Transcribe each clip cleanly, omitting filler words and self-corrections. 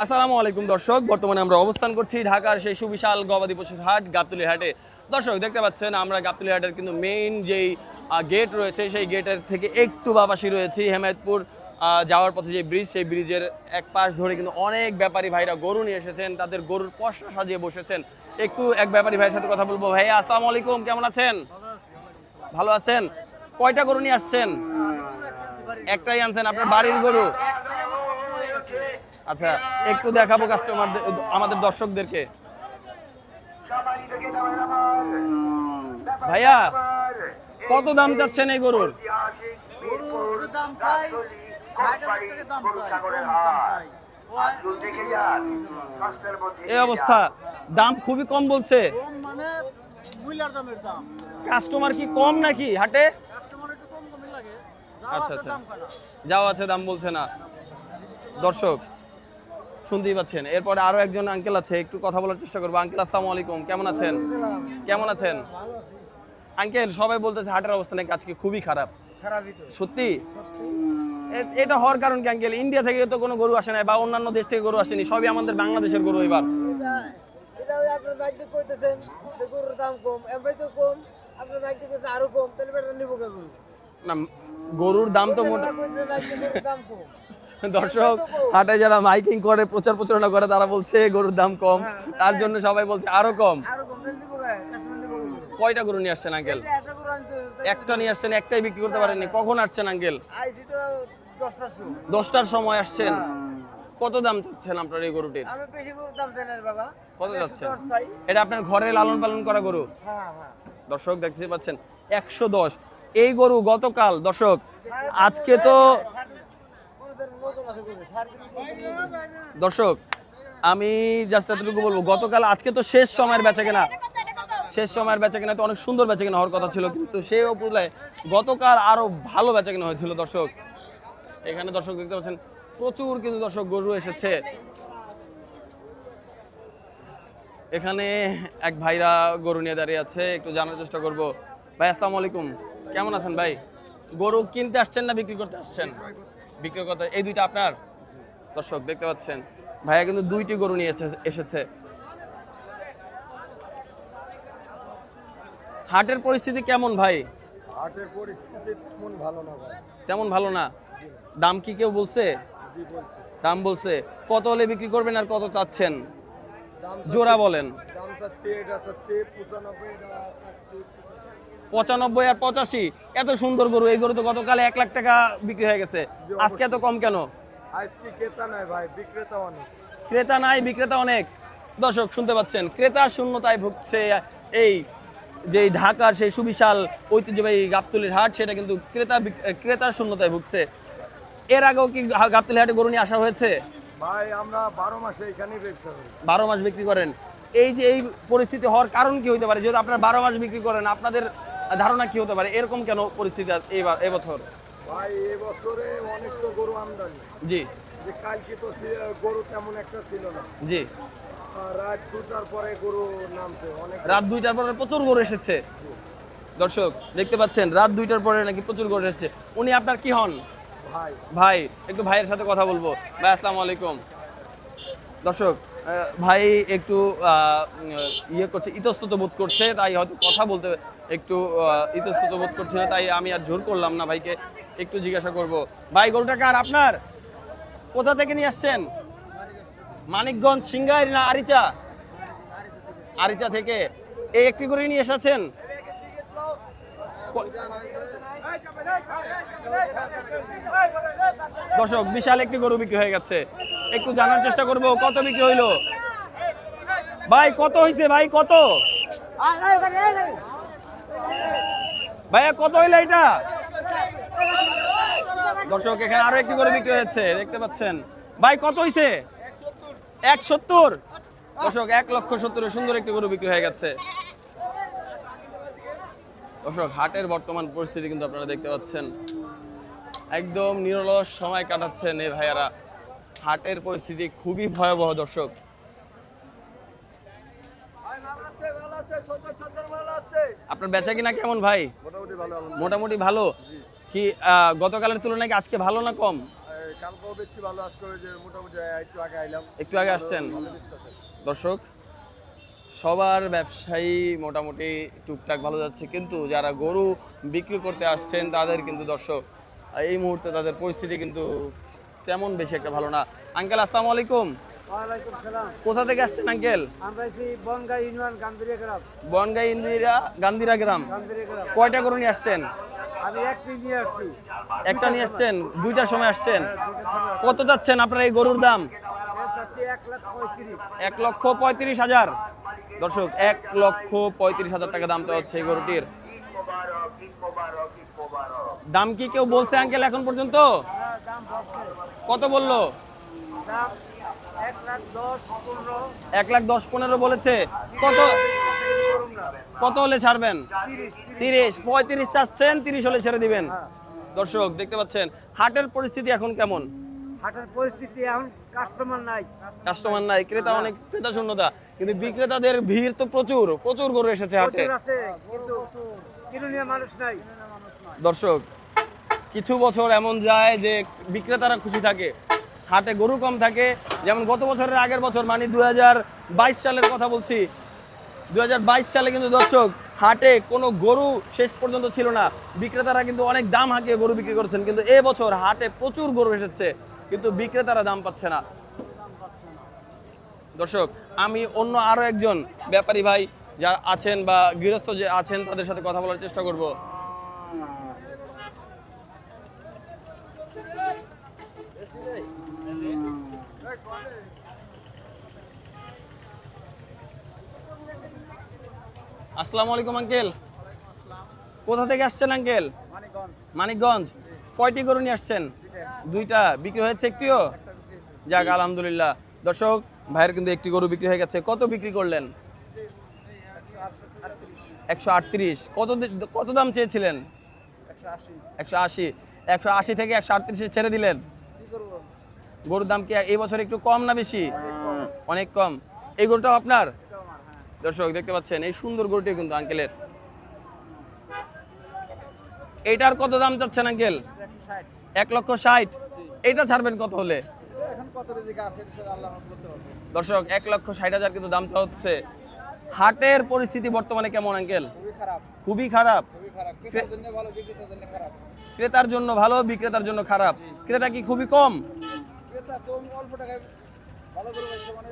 আসসালামু আলাইকুম দর্শক, বর্তমানে আমরা অবস্থান করছি ঢাকার সেই সুবিশাল গবাদি পশুর হাট গাবতলী হাটে। দর্শক দেখতে পাচ্ছেন আমরা গাবতলী হাটের কিন্তু মেইন যেই গেট রয়েছে সেই গেটের থেকে একটু বাপাশি রয়েছি হেমায়তপুর যাওয়ার পথে যে ব্রিজ, সেই ব্রিজের এক পাশ ধরে কিন্তু অনেক ব্যাপারী ভাইরা গরু নিয়ে এসেছেন, তাদের গরুর পসরা সাজিয়ে বসেছেন। একটু এক ব্যাপারী ভাইয়ের সাথে কথা বলবো। ভাইয়া আসসালামু আলাইকুম, কেমন আছেন? ভালো আছেন? কয়টা গরু নিয়ে আসছেন? একটাই আনছেন? আপনার বাড়ির গরু? আচ্ছা, একটু দেখাবো কাস্টমারদের, আমাদের দর্শকদেরকে। ভাইয়া কত দাম চাচ্ছেন এই গরুর? এই অবস্থা, দাম খুবই কম বলছে। কাস্টমার কি কম নাকি হাটে? আচ্ছা আচ্ছা, যাও আছে, দাম বলছে না। দর্শক শুনতেই পাচ্ছেন। এরপরে আরো একজন আঙ্কেল আছে, একটু কথা বলার চেষ্টা করবো। আঙ্কেল আসসালামু আলাইকুম, কেমন আছেন? কেমন আছেন আঙ্কেল? সবাই বলতেছে হাটের অবস্থা নাকি আজকে খুবই খারাপ। সত্যি? এটা হওয়ার কারণ কি আঙ্কেল? ইন্ডিয়া থেকে তো কোনো গরু আসে না, বা অন্যান্য দেশ থেকে গরু আসেনি, সবই আমাদের বাংলাদেশের গরু। এবার না, গরুর দাম তো মোটা। দর্শক হাটে যারা মাইকিং করে, প্রচার প্রচারণা করে, তারা বলছে গরুর দাম কম, তার জন্য সবাই বলছে আরো কম। কয়টা গরু নিয়ে আসছেন আঙ্কেল? একটা নিয়ে আসছেন, একটাই বিক্রি করতে পারেননি। কখন আসছেন আঙ্কেল? 10টার সময় আসছেন। কত দাম চাচ্ছেন আপনার এই গরুটির? কত যাচ্ছেন? এটা আপনার ঘরে লালন পালন করা গরু? দর্শক দেখতে পাচ্ছেন 110। এই গরু গতকাল, দর্শক আজকে তো দর্শক আমি জাস্ট এতটুকু বলবো, গতকাল আজকে তো শেষ সময়ের বেচাকেনা, শেষ সময়ের বেচাকেনা তো অনেক সুন্দর বেচাকেনা হওয়ার কথা ছিল, কিন্তু সেই উপলক্ষে গতকাল আরো ভালো বেচাকেনা হয়েছিল। দর্শক এখানে দর্শক দেখতে পাচ্ছেন প্রচুর কিন্তু দর্শক গরু এসেছে। এখানে এক ভাইরা গরু নিয়ে দাঁড়িয়ে আছে, একটু জানার চেষ্টা করব। ভাই আসসালামু আলাইকুম, কেমন আছেন ভাই? গরু কিনতে আসছেন না বিক্রি করতে আসছেন? বিক্রি করতে। এই দুইটা আপনার? দর্শক দেখতে পাচ্ছেন ভাইয়া কিন্তু দুইটি গরু নিয়ে এসেছে। হাটের পরিস্থিতি কেমন ভাই? হাটের পরিস্থিতি তেমন ভালো না ভাই। তেমন ভালো না? দাম কি কেউ বলছে? জি বলছে। দাম বলছে। কত হলে বিক্রি করবেন আর কত চাচ্ছেন? দাম জোড়া বলেন। দাম চাচ্ছে, এটা চাচ্ছে 95, এটা চাচ্ছে 95 আর 85। এত সুন্দর গরু, এই গরু তো গতকাল 1 লাখ টাকা বিক্রি হয়ে গেছে, আজকে এত কম কেন? আজকে ক্রেতা নাই ভাই, বিক্রেতা অনেক। ক্রেতা নাই, বিক্রেতা অনেক। দর্শক শুনতে পাচ্ছেন, ক্রেতা শূন্যতায় ভুগছে এই যে ঢাকার সেই সুবিশাল ঐতিহ্যবাহী গাবতলীর হাট, সেটা কিন্তু ক্রেতার শূন্যতায় ভুগছে। এর আগেও কি গাবতলী হাটে গরু নিয়ে আসা হয়েছে? ভাই আমরা 12 মাসে এখানেই ব্যবসা করি। 12 মাস বিক্রি করেন। এই যে এই পরিস্থিতি হওয়ার কারণ কি হতে পারে? যেহেতু আপনারা 12 মাস বিক্রি করেন, আপনাদের ধারণা কি হতে পারে এরকম কেন পরিস্থিতি এবছর? ভাই এবছরে অনেক তো গরু আমদানি। জি। যে কালকে তো গরু তেমন একটা ছিল না। জি। রাত 2টার পরে গরু নামছে অনেক। রাত 2টার পরে প্রচুর গরু এসেছে। দর্শক দেখতে পাচ্ছেন রাত 2টার পরে নাকি প্রচুর গরু এসেছে। উনি আপনার কি হন? ভাই। ভাই, একটু ভাইয়ের সাথে কথা বলবো। ভাই আসসালামু আলাইকুম। দর্শক ভাই একটু ইয়ে করছে, ইতস্তত বোধ করছে, তাই হয়তো কথা বলতে একটু ইতস্তত বোধ করছে না, তাই আমি আর জোর করলাম না ভাইকে। একটু জিজ্ঞাসা করব, ভাই গরুটা কার আপনার? কোথা থেকে নিয়ে আসছেন? মানিকগঞ্জ, সিংগাইর না আরিচা? আরিচা থেকে। এই একটি গরু নিয়ে এসেছেন? দর্শক বিশাল একটি গরু বিক্রি হয়ে গেছে, একটু জানার চেষ্টা করব কত বিক্রি হইলো। ভাই কত হইছে? ভাই কত? ভাইয়া কত হইলো এটা? দর্শক এখানে আরো একটি গরু বিক্রি হয়েছে, দেখতে পাচ্ছেন। ভাই কত হইছে? 170। দর্শক 1,70,000 সুন্দর একটি গরু বিক্রি হয়ে গেছে। দর্শক হাটের বর্তমান পরিস্থিতি কিন্তু আপনারা দেখতে পাচ্ছেন, একদম নিরলস সময় কাটাচ্ছেন এই ভাইয়ারা। হাটের পরিস্থিতি খুবই ভয়াবহ। দর্শক আপনার বেচা কিনা কেমন ভাই? মোটামুটি ভালো। মোটামুটি ভালো। কি গতকালের তুলনায় আজকে ভালো না কম? কালকেও বেশি ভালো, আজকে ওই যে মোটামুটি একটু আগে আইলাম। একটু আগে আসছেন। ভালো দেখতেছে। দর্শক, সবার ব্যবসায়ী মোটামুটি টুকটাক ভালো যাচ্ছে, কিন্তু যারা গরু বিক্রি করতে আসছেন তাদের কিন্তু দর্শক এই মুহূর্তে তাদের পরিস্থিতি কিন্তু তেমন বেশি একটা ভালো না। আঙ্কেল আসসালামু আলাইকুম। ওয়ালাইকুম সালাম। কোথা থেকে আসছেন আঙ্কেল? আমরা এসে বনগাঁ ইউনিয়ন গাম্ভীরিয়া গ্রাম। বনগাঁ গান্ধিরা গ্রাম। গাম্ভীরিয়া গ্রাম। কয়টা গরু নিয়ে আসছেন? আমি একটি নিয়ে আসছি। একটা নিয়ে আসছেন, দুইটার সময় আসছেন। দুইটার সময়। কত যাচ্ছেন আপনার এই গরুর দাম? এর চাচ্ছি 1,35,000। 1,35,000। দর্শক, 1,35,000 টাকা দাম চাওয়া হচ্ছে এই গরুটির। দাম কি কেউ বলছে আঙ্কেল এখন পর্যন্ত? হ্যাঁ, দাম বলছে। কত বললো? দাম 1,10,15। 1,10,15 বলেছে। কত করুন না। কত হলে ছাড়বেন? 30, 35 চাচ্ছেন, 30 হলে ছেড়ে দিবেন। হ্যাঁ। দর্শক দেখতে পাচ্ছেন হাটের পরিস্থিতি এখন কেমন? হাটের পরিস্থিতি এখন কাস্টমার নাই। কাস্টমার নাই, ক্রেতা অনেক, ক্রেতা শূন্যতা, কিন্তু বিক্রেতাদের ভিড় তো প্রচুর প্রচুর গরু এসেছে হাটে। প্রচুর আছে কিন্তু কিনুনিয়া মানুষ নাই। দর্শক, কিছু বছর এমন যায় যে বিক্রেতারা খুশি থাকে, হাটে গরু কম থাকে। যেমন গত বছরের আগের বছর, মানে 2022 সালের কথা বলছি, 2022 সালে কিন্তু দর্শক হাটে কোনো গরু শেষ পর্যন্ত ছিল না। বিক্রেতারা কিন্তু অনেক দাম হাঁকিয়ে গরু বিক্রি করেছেন, কিন্তু এবছর হাটে প্রচুর গরু এসেছে কিন্তু বিক্রেতারা দাম পাচ্ছে না। দর্শক, আমি অন্য আরো একজন ব্যাপারী ভাই যারা আছেন বা গৃহস্থ যে আছেন তাদের সাথে কথা বলার চেষ্টা করব। আসসালামু আলাইকুম আঙ্কেল। কোথা থেকে আসছেন আঙ্কেল? মানিকগঞ্জ। কয়টি গরু নিয়ে আসছেন? দুইটা। বিক্রি হয়েছে একটিও? যাক, আলহামদুলিল্লাহ। দর্শক, ভাইয়ের কিন্তু একটি গরু বিক্রি হয়ে গেছে। কত বিক্রি করলেন? 138। কত দাম চেয়েছিলেন? 180। 180 থেকে 138 ছেড়ে দিলেন। গরুর দাম কি এই বছর একটু কম না বেশি? অনেক কম। এই গরুটাও আপনার? দর্শক দেখতে পাচ্ছেন এই সুন্দর গরুটি কিন্তু আঙ্কেলের। এটার কত দাম চাচ্ছেন আঙ্কেল? 1,60,000। এটা ছাড়বেন কত হলে? দর্শক, 1,60,000 কিন্তু দাম চাওয়া হচ্ছে। হাটের পরিস্থিতি বর্তমানে কেমন আঙ্কেল? খুবই খারাপ। ক্রেতার জন্য ভালো, বিক্রেতার জন্য খারাপ। ক্রেতা কি খুবই কম? অল্প টাকায় ভালো গরু পাইছে, মানে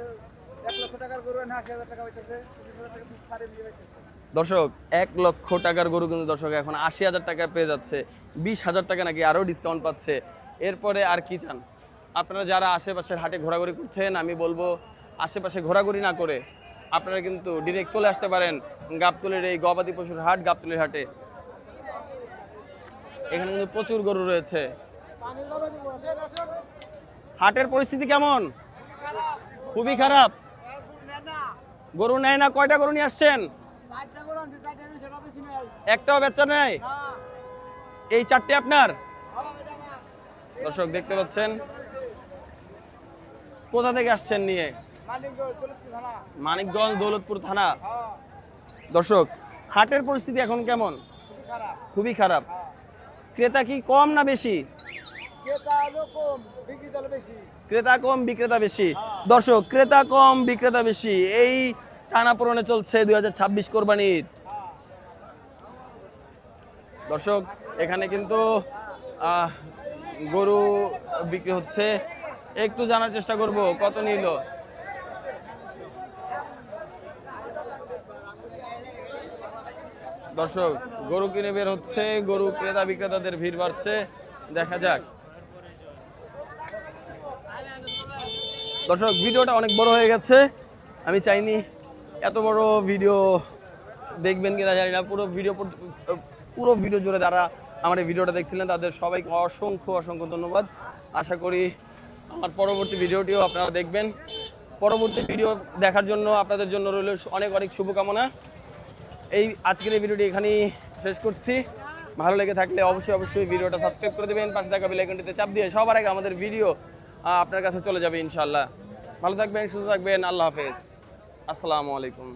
1 লক্ষ টাকার গরু 80,000 টাকা পাইতেছে, 30,000 টাকা পিস ছাড়ে দিয়ে পাইতেছে। দর্শক, 1 লক্ষ টাকার গরু কিন্তু দর্শক এখন 80,000 টাকায় পেয়ে যাচ্ছে। 20,000 টাকা নাকি আরও ডিসকাউন্ট পাচ্ছে। এরপরে আর কি চান? আপনারা যারা আশেপাশের হাটে ঘোরাঘুরি করছেন, আমি বলবো আশেপাশে ঘোরাঘুরি না করে আপনারা কিন্তু ডিরেক্ট চলে আসতে পারেন গাবতলীর এই গবাদি পশুর হাট, গাবতলীর হাটে। এখানে কিন্তু প্রচুর গরু রয়েছে। হাটের পরিস্থিতি কেমন? খুবই খারাপ। গরু নেয় না। কয়টা গরু নিয়ে আসছেন? একটাও বেচা নেই। এই 4টে আপনার? দর্শক দেখতে পাচ্ছেন কোথা থেকে আসছেন নিয়ে? মানিকগঞ্জ, দৌলতপুর থানা। দর্শক, হাটের পরিস্থিতি এখন কেমন? খুবই খারাপ। ক্রেতা কি কম না বেশি? ক্রেতা কম, বিক্রেতা বেশি। দর্শক, ক্রেতা কম, বিক্রেতা বেশি, এই টানাপোড়েনে চলছে 2026 কোরবানি ঈদ। দর্শক, এখানে কিন্তু গরু বিক্রি হচ্ছে। একটু জানার চেষ্টা করব কত নিল। দর্শক, গরু কিনে বের হচ্ছে, গরু ক্রেতা বিক্রেতাদের ভিড় বাড়ছে, দেখা যাক। দর্শক, ভিডিওটা অনেক বড় হয়ে গেছে, আমি চাইনি এত বড় ভিডিও দেখবেন কিনা জানি না। পুরো ভিডিও জুড়ে যারা আমার এই ভিডিওটা দেখছিলেন তাদের সবাইকে অসংখ্য অসংখ্য ধন্যবাদ। আশা করি আমার পরবর্তী ভিডিওটিও আপনারা দেখবেন। পরবর্তী ভিডিও দেখার জন্য আপনাদের জন্য রইল অনেক অনেক শুভকামনা। আজকের এই ভিডিওটি এখানেই শেষ করছি। ভালো লেগে থাকলে অবশ্যই ভিডিওটা সাবস্ক্রাইব করে দেবেন, পাশে থাকা বেল আইকনটিতে চাপ দিয়ে সবার আগে আমাদের ভিডিও আপনার কাছে চলে যাবে ইনশাআল্লাহ। ভালো থাকবেন, সুস্থ থাকবেন। আল্লাহ হাফেজ। আসসালামু আলাইকুম।